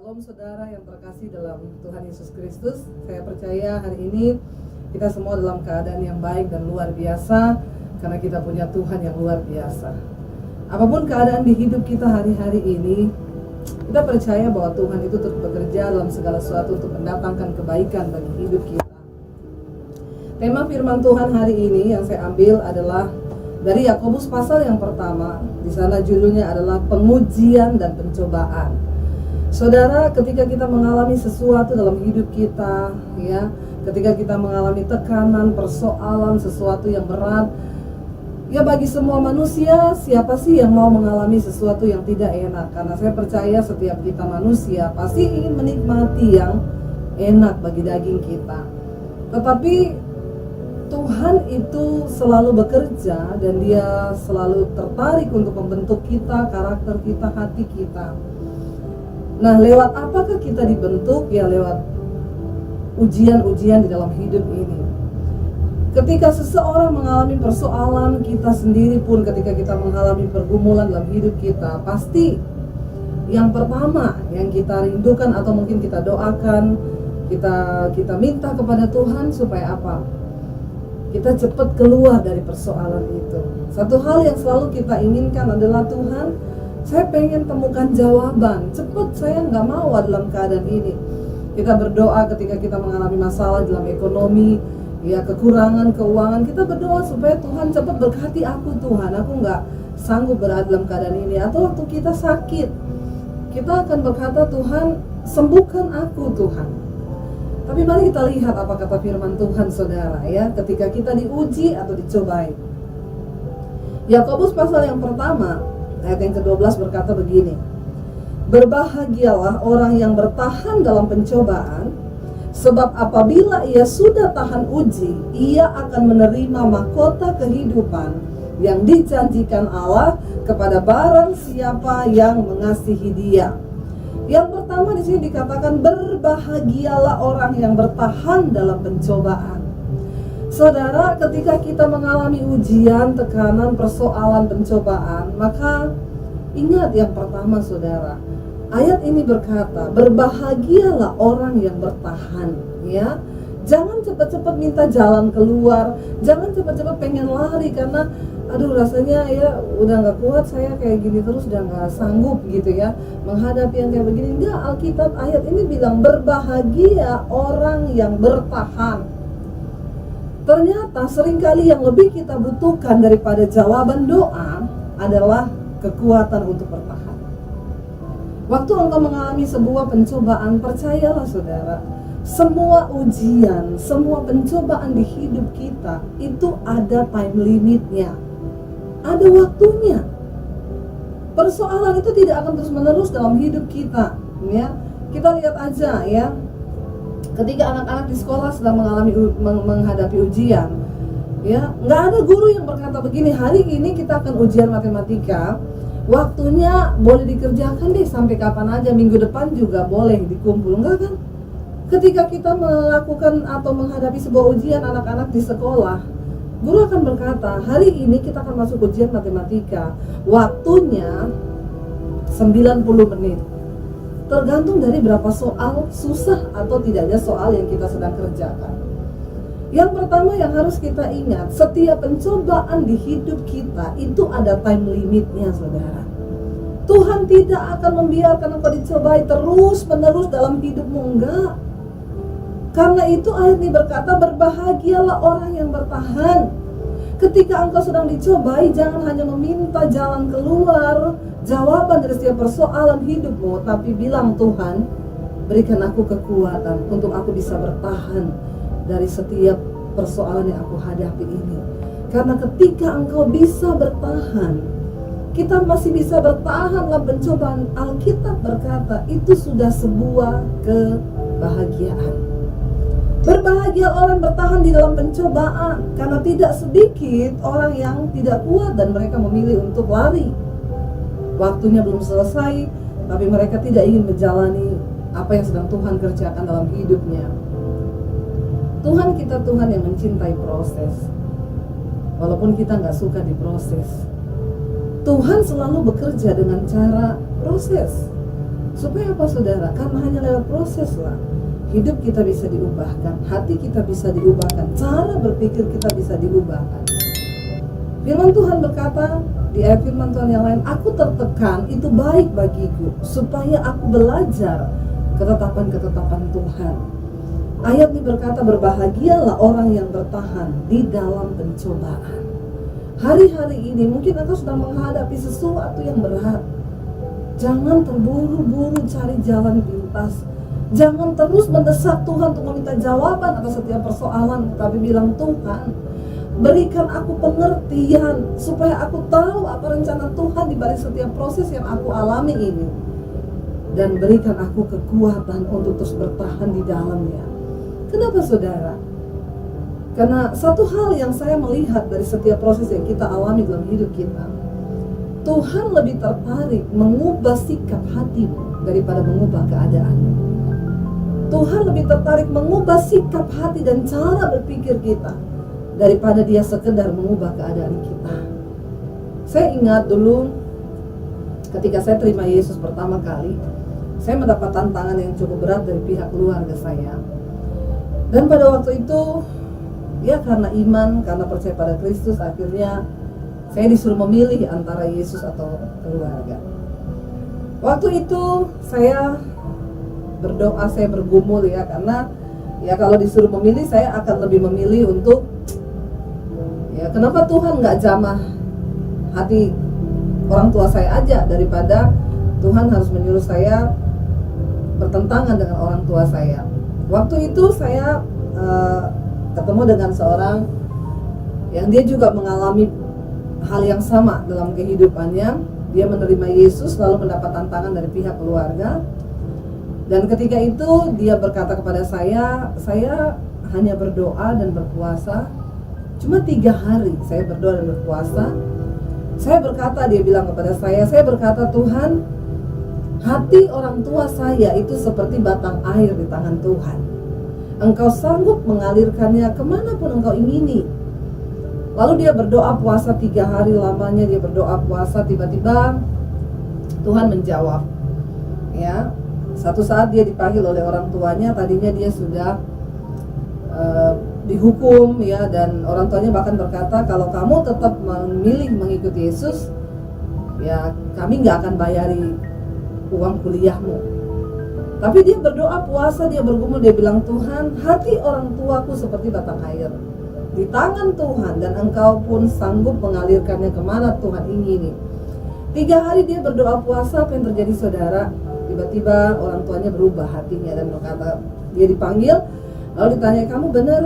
Shalom saudara yang terkasih dalam Tuhan Yesus Kristus. Saya percaya hari ini kita semua dalam keadaan yang baik dan luar biasa karena kita punya Tuhan yang luar biasa. Apapun keadaan di hidup kita hari-hari ini, kita percaya bahwa Tuhan itu terus bekerja dalam segala sesuatu untuk mendatangkan kebaikan bagi hidup kita. Tema firman Tuhan hari ini yang saya ambil adalah dari Yakobus pasal yang pertama. Di sana judulnya adalah pengujian dan pencobaan. Saudara, ketika kita mengalami sesuatu dalam hidup kita, ya, ketika kita mengalami tekanan, persoalan, sesuatu yang berat, ya bagi semua manusia, siapa sih yang mau mengalami sesuatu yang tidak enak? Karena saya percaya setiap kita manusia pasti ingin menikmati yang enak bagi daging kita. Tetapi Tuhan itu selalu bekerja dan Dia selalu tertarik untuk membentuk kita, karakter kita, hati kita. Nah, lewat apakah kita dibentuk? Ya lewat ujian-ujian di dalam hidup ini. Ketika seseorang mengalami persoalan, kita sendiri pun ketika kita mengalami pergumulan dalam hidup kita, pasti yang pertama yang kita rindukan atau mungkin kita doakan, kita minta kepada Tuhan supaya apa? Kita cepat keluar dari persoalan itu. Satu hal yang selalu kita inginkan adalah, Tuhan, saya pengen temukan jawaban, cepat, saya nggak mau dalam keadaan ini. Kita berdoa ketika kita mengalami masalah dalam ekonomi, ya kekurangan keuangan, kita berdoa supaya Tuhan cepat berkati aku, Tuhan, aku nggak sanggup berada dalam keadaan ini. Atau waktu kita sakit, kita akan berkata, Tuhan, sembuhkan aku, Tuhan. Tapi mari kita lihat apa kata firman Tuhan, saudara, ya, ketika kita diuji atau dicobai. Yakobus pasal yang pertama ayat yang ke-12 berkata begini, berbahagialah orang yang bertahan dalam pencobaan, sebab apabila ia sudah tahan uji, ia akan menerima mahkota kehidupan yang dijanjikan Allah kepada barang siapa yang mengasihi Dia. Yang pertama di sini dikatakan berbahagialah orang yang bertahan dalam pencobaan. Saudara, ketika kita mengalami ujian, tekanan, persoalan, pencobaan, maka ingat yang pertama, saudara, ayat ini berkata, berbahagialah orang yang bertahan, ya. Jangan cepat-cepat minta jalan keluar, jangan cepat-cepat pengen lari karena aduh rasanya ya udah nggak kuat, saya kayak gini terus udah nggak sanggup gitu ya menghadapi yang kayak begini. Enggak, Alkitab ayat ini bilang berbahagia orang yang bertahan. Ternyata seringkali yang lebih kita butuhkan daripada jawaban doa adalah kekuatan untuk bertahan. Waktu engkau mengalami sebuah pencobaan, percayalah saudara, semua ujian, semua pencobaan di hidup kita itu ada time limitnya, ada waktunya. Persoalan itu tidak akan terus menerus dalam hidup kita, ya. Kita lihat aja ya, ketika anak-anak di sekolah sedang menghadapi ujian, ya, nggak ada guru yang berkata begini, hari ini kita akan ujian matematika, waktunya boleh dikerjakan deh sampai kapan aja, minggu depan juga boleh dikumpul. Enggak kan? Ketika kita melakukan atau menghadapi sebuah ujian anak-anak di sekolah, guru akan berkata, hari ini kita akan masuk ujian matematika, waktunya 90 menit. Tergantung dari berapa soal susah atau tidaknya soal yang kita sedang kerjakan. Yang pertama yang harus kita ingat, setiap pencobaan di hidup kita itu ada time limitnya, saudara. Tuhan tidak akan membiarkan engkau dicobai terus-menerus dalam hidupmu, enggak. Karena itu ayat ini berkata, berbahagialah orang yang bertahan. Ketika engkau sedang dicobai, jangan hanya meminta jalan keluar, jawaban dari setiap persoalan hidupmu, tapi bilang, Tuhan, berikan aku kekuatan untuk aku bisa bertahan dari setiap persoalan yang aku hadapi ini. Karena ketika engkau bisa bertahan, kita masih bisa bertahan dalam pencobaan. Alkitab berkata, itu sudah sebuah kebahagiaan. Berbahagia orang bertahan di dalam pencobaan, karena tidak sedikit orang yang tidak kuat dan mereka memilih untuk lari. Waktunya belum selesai, tapi mereka tidak ingin menjalani apa yang sedang Tuhan kerjakan dalam hidupnya. Tuhan kita Tuhan yang mencintai proses, walaupun kita nggak suka diproses. Tuhan selalu bekerja dengan cara proses. Supaya apa saudara? Karena hanya lewat proses lah hidup kita bisa diubahkan, hati kita bisa diubahkan, cara berpikir kita bisa diubahkan. Firman Tuhan berkata di ayat firman Tuhan yang lain, aku tertekan itu baik bagiku, supaya aku belajar ketetapan-ketetapan Tuhan. Ayat ini berkata, berbahagialah orang yang bertahan di dalam pencobaan. Hari-hari ini mungkin engkau sedang menghadapi sesuatu yang berat. Jangan terburu-buru cari jalan pintas. Jangan terus mendesak Tuhan untuk meminta jawaban atas setiap persoalan, tapi bilang, Tuhan, berikan aku pengertian supaya aku tahu apa rencana Tuhan di balik setiap proses yang aku alami ini, dan berikan aku kekuatan untuk terus bertahan di dalamnya. Kenapa saudara? Karena satu hal yang saya melihat dari setiap proses yang kita alami dalam hidup kita, Tuhan lebih tertarik mengubah sikap hatimu daripada mengubah keadaanmu. Tuhan lebih tertarik mengubah sikap hati dan cara berpikir kita daripada dia sekedar mengubah keadaan kita. Saya ingat dulu ketika saya terima Yesus pertama kali, saya mendapat tantangan yang cukup berat dari pihak keluarga saya. Dan pada waktu itu, ya karena iman, karena percaya pada Kristus, akhirnya saya disuruh memilih antara Yesus atau keluarga. Waktu itu saya berdoa, saya bergumul ya, karena ya kalau disuruh memilih, saya akan lebih memilih untuk ya kenapa Tuhan nggak jamah hati orang tua saya aja daripada Tuhan harus menyuruh saya bertentangan dengan orang tua saya. Waktu itu saya ketemu dengan seorang yang dia juga mengalami hal yang sama dalam kehidupannya. Dia menerima Yesus lalu mendapat tantangan dari pihak keluarga. Dan ketika itu dia berkata kepada saya hanya berdoa dan berpuasa. Cuma 3 hari saya berdoa dan berpuasa. Saya berkata, dia bilang kepada saya berkata, Tuhan, hati orang tua saya itu seperti batang air di tangan Tuhan. Engkau sanggup mengalirkannya kemanapun engkau ingini. Lalu dia berdoa puasa 3 hari lamanya, dia berdoa puasa, tiba-tiba Tuhan menjawab. Ya, satu saat dia dipanggil oleh orang tuanya. Tadinya dia sudah dihukum ya, dan orang tuanya bahkan berkata, kalau kamu tetap memilih mengikuti Yesus, ya kami nggak akan bayari uang kuliahmu. Tapi dia berdoa puasa, dia bergumul, dia bilang, Tuhan, hati orang tuaku seperti batang air di tangan Tuhan, dan engkau pun sanggup mengalirkannya kemana Tuhan ingini. 3 hari dia berdoa puasa. Apa yang terjadi saudara? Tiba-tiba orang tuanya berubah hatinya dan berkata, dia dipanggil lalu ditanya, kamu benar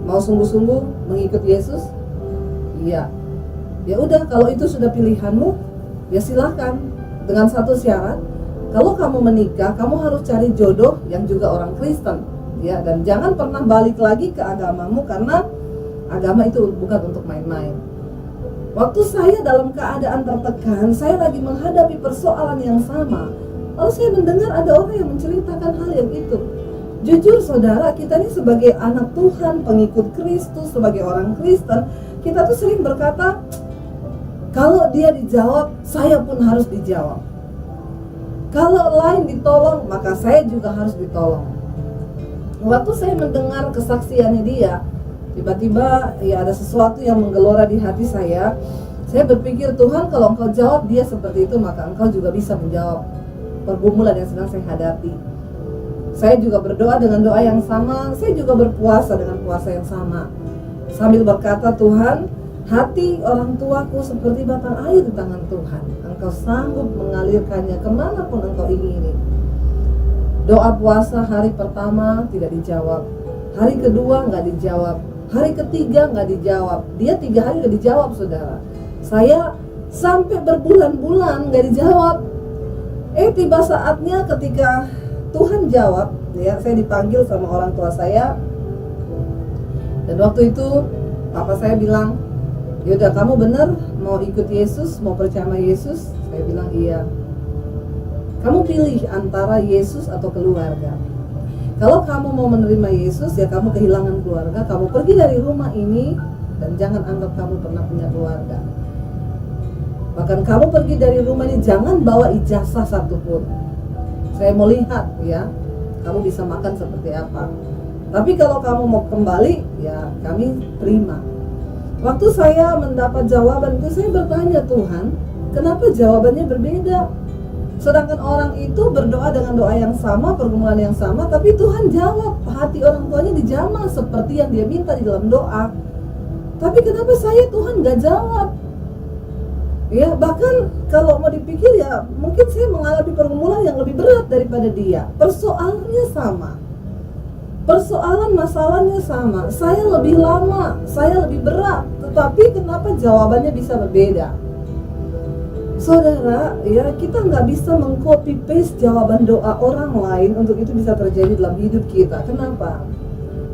mau sungguh-sungguh mengikut Yesus? Iya. Ya udah, kalau itu sudah pilihanmu, ya silahkan, dengan satu syarat, kalau kamu menikah, kamu harus cari jodoh yang juga orang Kristen, ya, dan jangan pernah balik lagi ke agamamu, karena agama itu bukan untuk main-main. Waktu saya dalam keadaan tertekan, saya lagi menghadapi persoalan yang sama, lalu saya mendengar ada orang yang menceritakan hal yang itu. Jujur saudara, kita ini sebagai anak Tuhan, pengikut Kristus, sebagai orang Kristen, kita tuh sering berkata, kalau dia dijawab, saya pun harus dijawab. Kalau lain ditolong, maka saya juga harus ditolong. Waktu saya mendengar kesaksiannya dia, tiba-tiba ya ada sesuatu yang menggelora di hati saya. Saya berpikir, Tuhan, kalau engkau jawab dia seperti itu, maka engkau juga bisa menjawab pergumulan yang sedang saya hadapi. Saya juga berdoa dengan doa yang sama, saya juga berpuasa dengan puasa yang sama, sambil berkata, Tuhan, hati orang tuaku seperti batang air di tangan Tuhan. Engkau sanggup mengalirkannya kemanapun engkau ingini. Doa puasa hari pertama tidak dijawab, hari kedua nggak dijawab, hari ketiga nggak dijawab. Dia 3 hari nggak dijawab saudara. Saya sampai berbulan-bulan nggak dijawab. Tiba saatnya ketika Tuhan jawab, ya, saya dipanggil sama orang tua saya. Dan waktu itu papa saya bilang, yaudah, kamu benar mau ikut Yesus, mau percaya sama Yesus? Saya bilang iya. Kamu pilih antara Yesus atau keluarga. Kalau kamu mau menerima Yesus, ya kamu kehilangan keluarga, kamu pergi dari rumah ini, dan jangan anggap kamu pernah punya keluarga. Bahkan kamu pergi dari rumah ini jangan bawa ijazah satupun. Saya mau lihat ya, kamu bisa makan seperti apa. Tapi kalau kamu mau kembali, ya kami terima. Waktu saya mendapat jawaban itu, saya bertanya, Tuhan, kenapa jawabannya berbeda? Sedangkan orang itu berdoa dengan doa yang sama, pergumulan yang sama, tapi Tuhan jawab, hati orang tuanya dijamah seperti yang dia minta di dalam doa. Tapi kenapa saya, Tuhan gak jawab? Ya, bahkan kalau mau dipikir ya, mungkin saya mengalami pergumulan yang lebih berat daripada dia. Persoalannya sama, persoalan masalahnya sama. Saya lebih lama, saya lebih berat, tetapi kenapa jawabannya bisa berbeda? Saudara, ya kita nggak bisa mengcopy paste jawaban doa orang lain untuk itu bisa terjadi dalam hidup kita. Kenapa?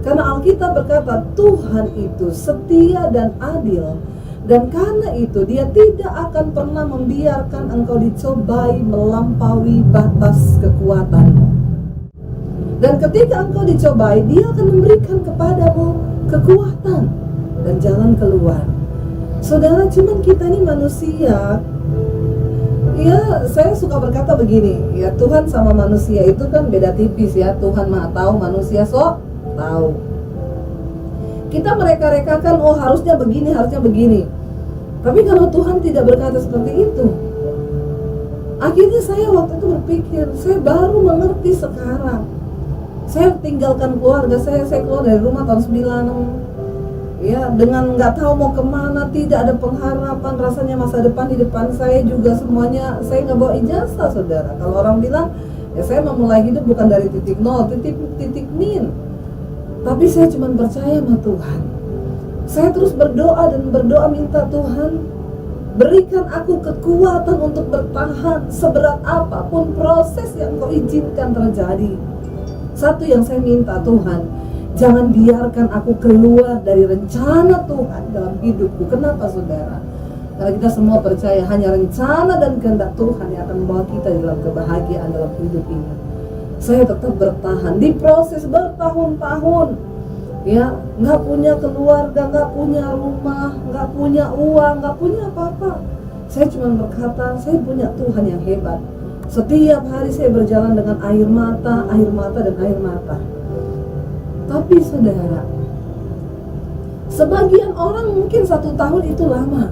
Karena Alkitab berkata Tuhan itu setia dan adil. Dan karena itu dia tidak akan pernah membiarkan engkau dicobai melampaui batas kekuatanmu. Dan ketika engkau dicobai, dia akan memberikan kepadamu kekuatan dan jalan keluar. Saudara, cuman kita ini manusia. Ya, saya suka berkata begini, ya Tuhan sama manusia itu kan beda tipis ya. Tuhan Maha tahu, manusia sok tahu. Kita mereka-rekakan, oh harusnya begini, harusnya begini. Tapi kalau Tuhan tidak berkata seperti itu, akhirnya saya waktu itu berpikir, saya baru mengerti sekarang. Saya tinggalkan keluarga saya keluar dari rumah tahun 96. Ya, dengan nggak tahu mau kemana, tidak ada pengharapan, rasanya masa depan di depan saya juga semuanya, saya nggak bawa ijazah, saudara. Kalau orang bilang, ya saya memulai hidup bukan dari titik nol, titik min. Tapi saya cuma percaya sama Tuhan. Saya terus berdoa dan berdoa minta Tuhan berikan aku kekuatan untuk bertahan seberat apapun proses yang Kau izinkan terjadi. Satu yang saya minta, Tuhan, jangan biarkan aku keluar dari rencana Tuhan dalam hidupku. Kenapa, saudara? Karena kita semua percaya hanya rencana dan kehendak Tuhan yang akan membawa kita dalam kebahagiaan dalam hidup ini. Saya tetap bertahan di proses bertahun-tahun, ya, nggak punya keluarga, nggak punya rumah, nggak punya uang, nggak punya apa-apa. Saya cuma berkata, saya punya Tuhan yang hebat. Setiap hari saya berjalan dengan air mata dan air mata. Tapi saudara, sebagian orang mungkin 1 tahun itu lama.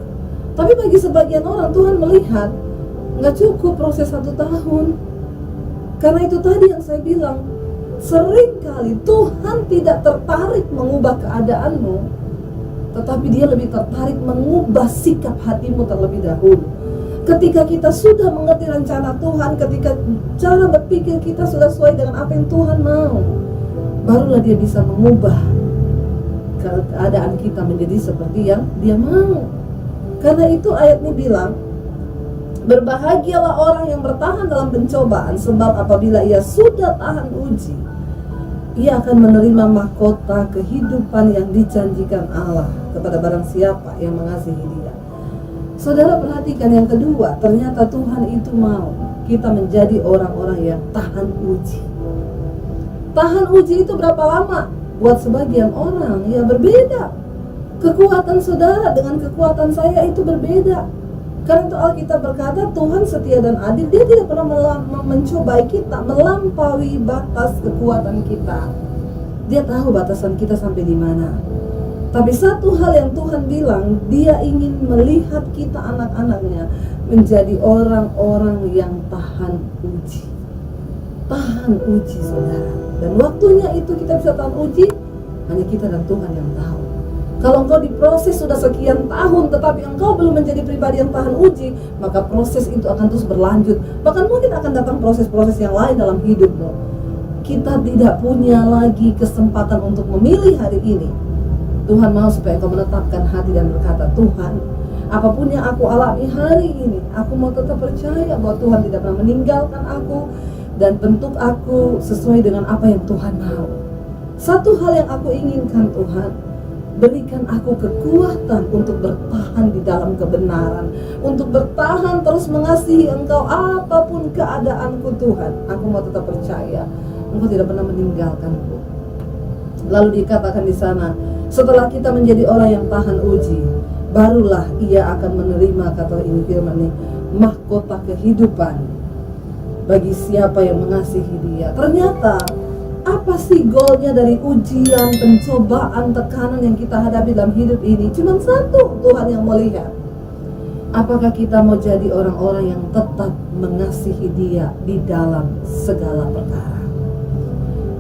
Tapi bagi sebagian orang Tuhan melihat nggak cukup proses 1 tahun. Karena itu tadi yang saya bilang, seringkali Tuhan tidak tertarik mengubah keadaanmu, tetapi dia lebih tertarik mengubah sikap hatimu terlebih dahulu. Ketika kita sudah mengerti rencana Tuhan, ketika cara berpikir kita sudah sesuai dengan apa yang Tuhan mau, barulah dia bisa mengubah keadaan kita menjadi seperti yang dia mau. Karena itu ayat ini bilang, berbahagialah orang yang bertahan dalam pencobaan, sebab apabila ia sudah tahan uji, ia akan menerima mahkota kehidupan yang dijanjikan Allah kepada barang siapa yang mengasihi dia. Saudara perhatikan yang kedua, ternyata Tuhan itu mau kita menjadi orang-orang yang tahan uji. Tahan uji itu berapa lama? Buat sebagian orang ya berbeda. Kekuatan saudara dengan kekuatan saya itu berbeda. Karena itu Alkitab berkata Tuhan setia dan adil. Dia tidak pernah mencobai kita melampaui batas kekuatan kita. Dia tahu batasan kita sampai di mana. Tapi satu hal yang Tuhan bilang, Dia ingin melihat kita anak-anaknya menjadi orang-orang yang tahan uji. Tahan uji, saudara. Dan waktunya itu kita bisa tahan uji, hanya kita dan Tuhan yang tahu. Kalau engkau diproses sudah sekian tahun, tetapi engkau belum menjadi pribadi yang tahan uji, maka proses itu akan terus berlanjut. Bahkan mungkin akan datang proses-proses yang lain dalam hidupmu. Kita tidak punya lagi kesempatan untuk memilih hari ini. Tuhan mau supaya engkau menetapkan hati dan berkata, Tuhan, apapun yang aku alami hari ini, aku mau tetap percaya bahwa Tuhan tidak pernah meninggalkan aku dan bentuk aku sesuai dengan apa yang Tuhan mau. Satu hal yang aku inginkan, Tuhan, berikan aku kekuatan untuk bertahan di dalam kebenaran, untuk bertahan terus mengasihi Engkau apapun keadaanku, Tuhan. Aku mau tetap percaya Engkau tidak pernah meninggalkanku. Lalu dikatakan di sana, setelah kita menjadi orang yang tahan uji, barulah ia akan menerima, kata ini firman ini, mahkota kehidupan bagi siapa yang mengasihi dia. Ternyata apa sih goalnya dari ujian, pencobaan, tekanan yang kita hadapi dalam hidup ini? Cuma satu, Tuhan yang mau lihat, apakah kita mau jadi orang-orang yang tetap mengasihi dia di dalam segala perkara.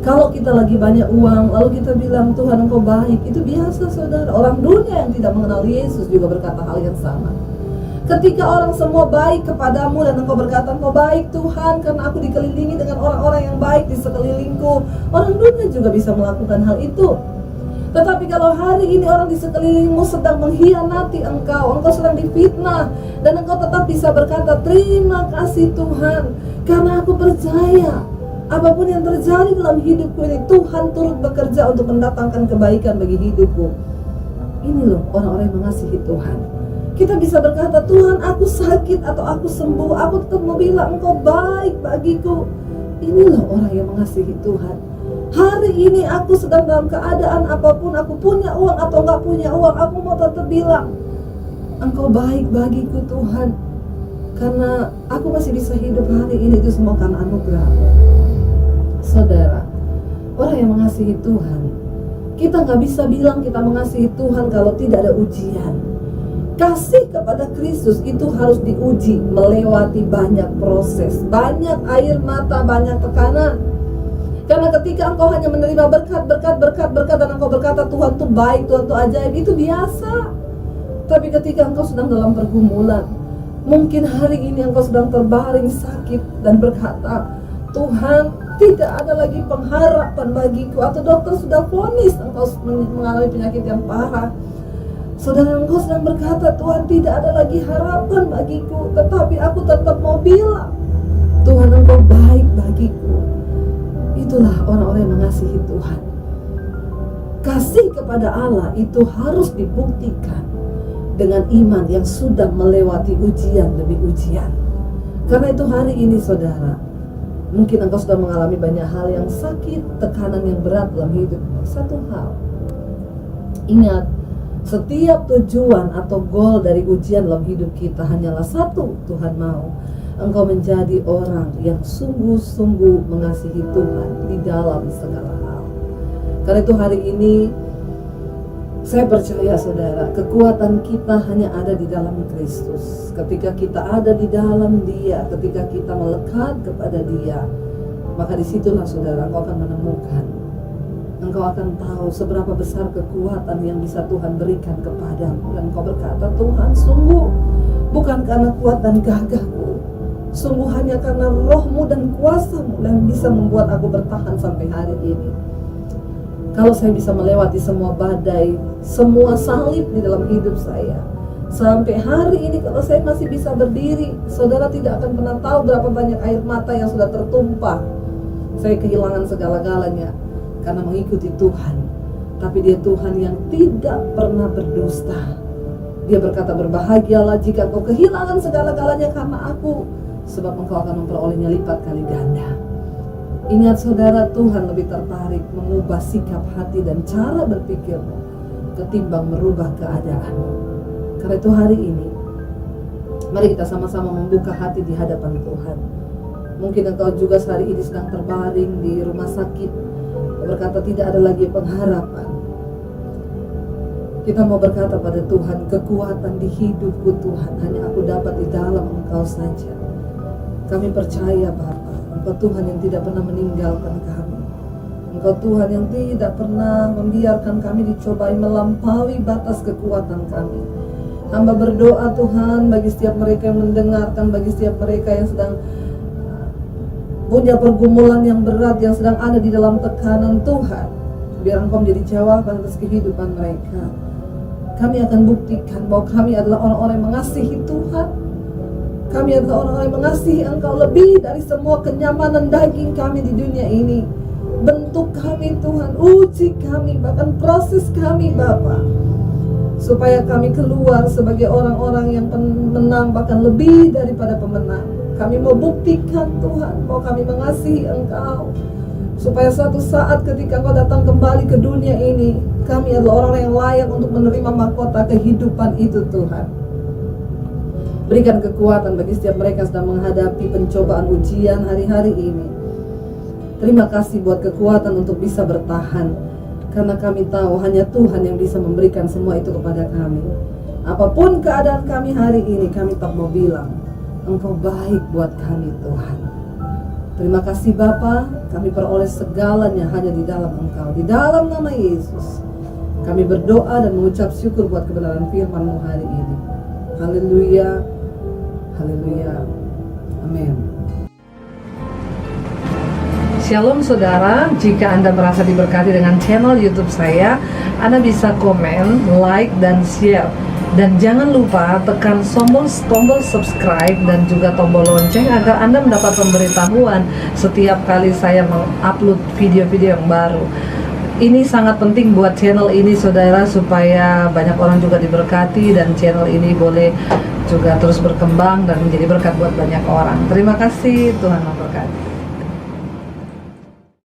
Kalau kita lagi banyak uang, lalu kita bilang Tuhan engkau baik, itu biasa saudara. Orang dunia yang tidak mengenal Yesus juga berkata hal yang sama. Ketika orang semua baik kepadamu dan engkau berkata engkau baik Tuhan karena aku dikelilingi dengan orang-orang yang baik di sekelilingku, orang dunia juga bisa melakukan hal itu. Tetapi kalau hari ini orang di sekelilingmu sedang mengkhianati engkau sedang difitnah, dan engkau tetap bisa berkata terima kasih Tuhan karena aku percaya apapun yang terjadi dalam hidupku ini, Tuhan turut bekerja untuk mendatangkan kebaikan bagi hidupku. Ini loh orang-orang yang mengasihi Tuhan. Kita bisa berkata, Tuhan aku sakit atau aku sembuh, aku tetap mau bilang engkau baik bagiku. Ini loh orang yang mengasihi Tuhan. Hari ini aku sedang dalam keadaan apapun, aku punya uang atau enggak punya uang, aku mau tetap bilang engkau baik bagiku Tuhan. Karena aku masih bisa hidup hari ini, itu semua karena anugerah. Saudara, orang yang mengasihi Tuhan, kita nggak bisa bilang kita mengasihi Tuhan kalau tidak ada ujian. Kasih kepada Kristus itu harus diuji, melewati banyak proses, banyak air mata, banyak tekanan. Karena ketika engkau hanya menerima berkat dan engkau berkata Tuhan tuh baik, Tuhan tuh ajaib, itu biasa. Tapi ketika engkau sedang dalam pergumulan, mungkin hari ini engkau sedang terbaring sakit dan berkata, Tuhan tidak ada lagi pengharapan bagiku, atau dokter sudah vonis engkau mengalami penyakit yang parah. Saudara, engkau sedang berkata Tuhan tidak ada lagi harapan bagiku, tetapi aku tetap mau bilang Tuhan engkau baik bagiku. Itulah orang-orang yang mengasihi Tuhan. Kasih kepada Allah itu harus dibuktikan dengan iman yang sudah melewati ujian demi ujian. Karena itu hari ini saudara, mungkin engkau sudah mengalami banyak hal yang sakit, tekanan yang berat dalam hidup. Satu hal, ingat, setiap tujuan atau goal dari ujian dalam hidup kita hanyalah satu. Tuhan mau engkau menjadi orang yang sungguh-sungguh mengasihi Tuhan di dalam segala hal. Karena itu hari ini saya percaya saudara, kekuatan kita hanya ada di dalam Kristus. Ketika kita ada di dalam Dia, ketika kita melekat kepada Dia, maka disitulah saudara engkau akan menemukan, engkau akan tahu seberapa besar kekuatan yang bisa Tuhan berikan kepadamu. Dan engkau berkata, Tuhan sungguh bukan karena kuat dan gagahku, sungguh hanya karena rohmu dan kuasamu yang bisa membuat aku bertahan sampai hari ini. Kalau saya bisa melewati semua badai, semua salib di dalam hidup saya, sampai hari ini kalau saya masih bisa berdiri, saudara tidak akan pernah tahu berapa banyak air mata yang sudah tertumpah. Saya kehilangan segala-galanya karena mengikuti Tuhan. Tapi Dia Tuhan yang tidak pernah berdusta. Dia berkata, berbahagialah jika engkau kehilangan segala-galanya karena aku, sebab engkau akan memperolehnya lipat kali ganda. Ingat saudara, Tuhan lebih tertarik mengubah sikap hati dan cara berpikirmu ketimbang merubah keadaanmu. Karena itu hari ini, mari kita sama-sama membuka hati di hadapan Tuhan. Mungkin engkau juga hari ini sedang terbaring di rumah sakit, berkata tidak ada lagi pengharapan. Kita mau berkata pada Tuhan, kekuatan di hidupku Tuhan hanya aku dapat di dalam Engkau saja. Kami percaya Bapa, Engkau Tuhan yang tidak pernah meninggalkan kami. Engkau Tuhan yang tidak pernah membiarkan kami dicobai melampaui batas kekuatan kami. Hamba berdoa Tuhan bagi setiap mereka yang mendengarkan, bagi setiap mereka yang sedang punya pergumulan yang berat, yang sedang ada di dalam tekanan Tuhan. Biar Engkau menjadi jawaban atas kehidupan mereka. Kami akan buktikan bahwa kami adalah orang-orang yang mengasihi Tuhan. Kami adalah orang-orang yang mengasihi Engkau lebih dari semua kenyamanan daging kami di dunia ini. Bentuk kami Tuhan, uji kami, bahkan proses kami Bapa, supaya kami keluar sebagai orang-orang yang menang, bahkan lebih daripada pemenang. Kami mau buktikan Tuhan bahwa kami mengasihi Engkau, supaya suatu saat ketika Engkau datang kembali ke dunia ini, kami adalah orang yang layak untuk menerima mahkota kehidupan itu Tuhan. Berikan kekuatan bagi setiap mereka sedang menghadapi pencobaan ujian hari-hari ini. Terima kasih buat kekuatan untuk bisa bertahan, karena kami tahu hanya Tuhan yang bisa memberikan semua itu kepada kami. Apapun keadaan kami hari ini, kami tak mau bilang, Engkau baik buat kami Tuhan. Terima kasih Bapa, kami peroleh segalanya hanya di dalam Engkau. Di dalam nama Yesus, kami berdoa dan mengucap syukur buat kebenaran firman-Mu hari ini. Haleluya, haleluya, amin. Shalom saudara, jika Anda merasa diberkati dengan channel YouTube saya, Anda bisa komen, like, dan share. Dan jangan lupa tekan tombol subscribe dan juga tombol lonceng agar Anda mendapat pemberitahuan setiap kali saya mengupload video-video yang baru. Ini sangat penting buat channel ini saudara, supaya banyak orang juga diberkati dan channel ini boleh juga terus berkembang dan menjadi berkat buat banyak orang. Terima kasih, Tuhan memberkati.